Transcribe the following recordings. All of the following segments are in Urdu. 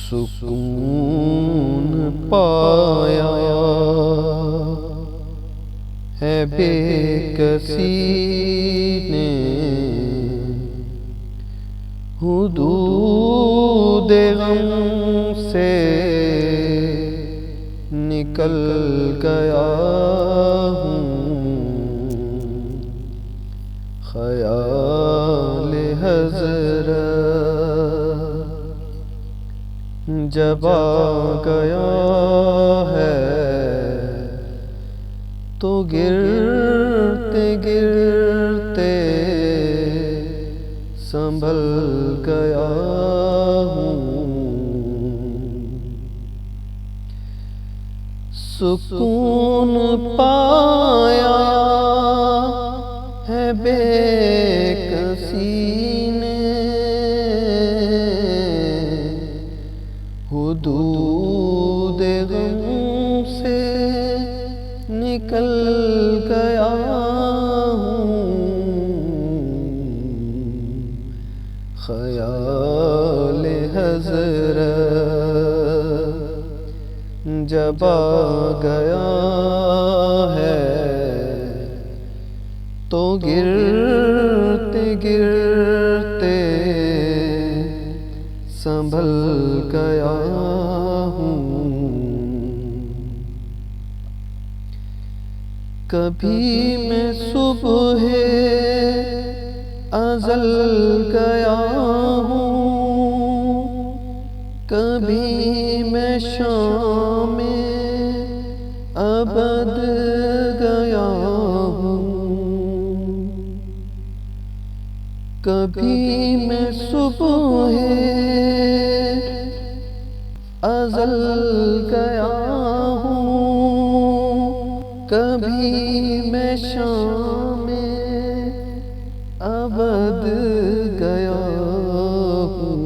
سکون پایا ہے بے کسی نے، حدود غم سے نکل گیا ہوں، خیال حضرت جب آ گیا ہے تو گرتے گرتے سنبھل گیا ہوں، سکون پایا ہے بے کسی نے، حدود غم سے نکل گیا ہوں، خیال حضرت جب آ گیا ہے تو گرتے گرتے سنبھل گیا ہوں، کبھی میں صبح ازل گیا ہوں، کبھی میں شام ابد گیا ہوں، کبھی میں صبح ازل گیا ہوں، کبھی میں شام ابد گیا ہوں،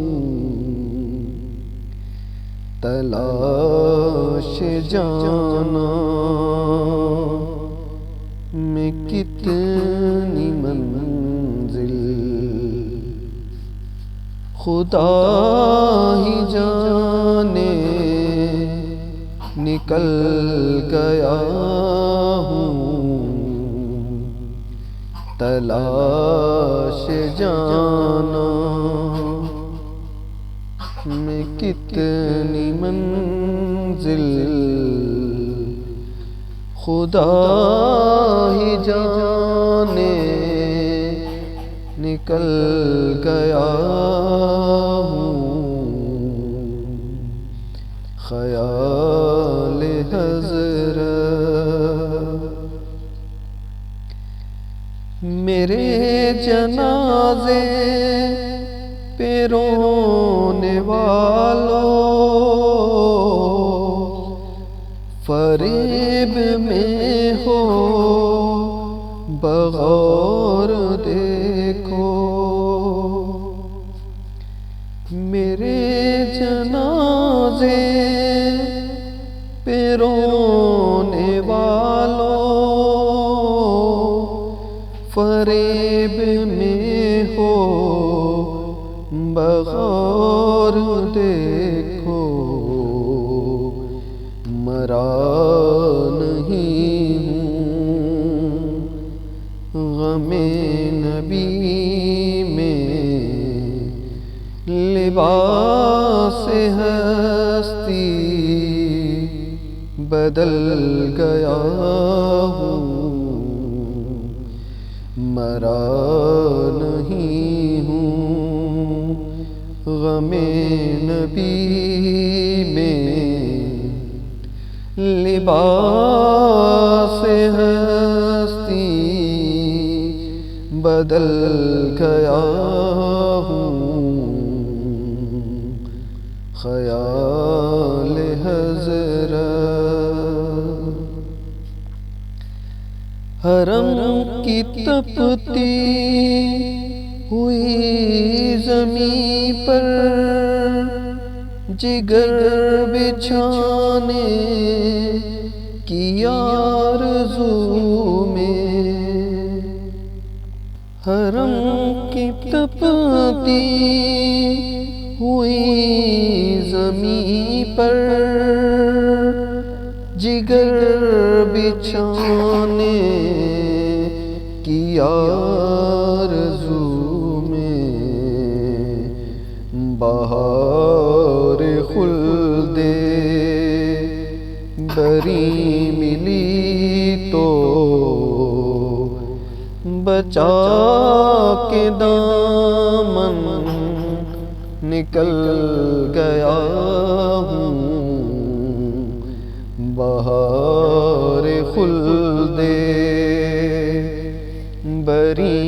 تلاش جانا میں کتنی منزل خدا ہی جانے نکل گیا ہوں، تلاش جانا میں کتنی منزل خدا ہی جانے نکل گیا ہوں، خیال حضرت میرے جنازے پہ رونے والوں، فریب میں ہو بغور دیکھو، میرے جنازے پہ رونے والوں، فریب میں ہو بغور دیکھو، مرا نہیں ہوں غم نبی میں، لباس ہستی بدل گیا ہوں، مرا نہیں ہوں غم نبی میں، لباس ہستی بدل گیا ہوں، خیال حضرت حرم کی تپتی ہوئی زمین پر جگر بچھانے کی آرزو میں، حرم کی تپتی ہوئی زمین پر جگر بچھانے کی آرزو میں بہار خلد بری ملی تو بچا کے دامن نکل گیا ہوں، بہار خلد بری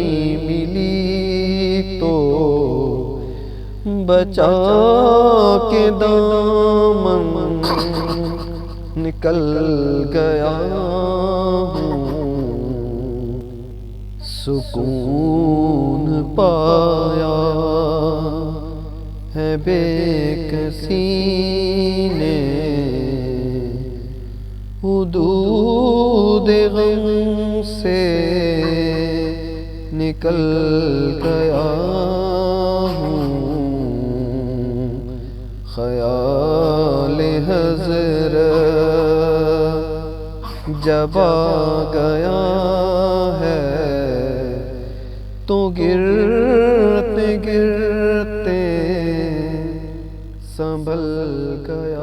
ملی تو بچا کے دامن نکل گیا ہوں، سکون پایا ہے بے کسی نے، حدود غم سے نکل گیا ہوں، خیال حضرت جب آ گیا ہے تو گرتے گرتے سنبھل گیا۔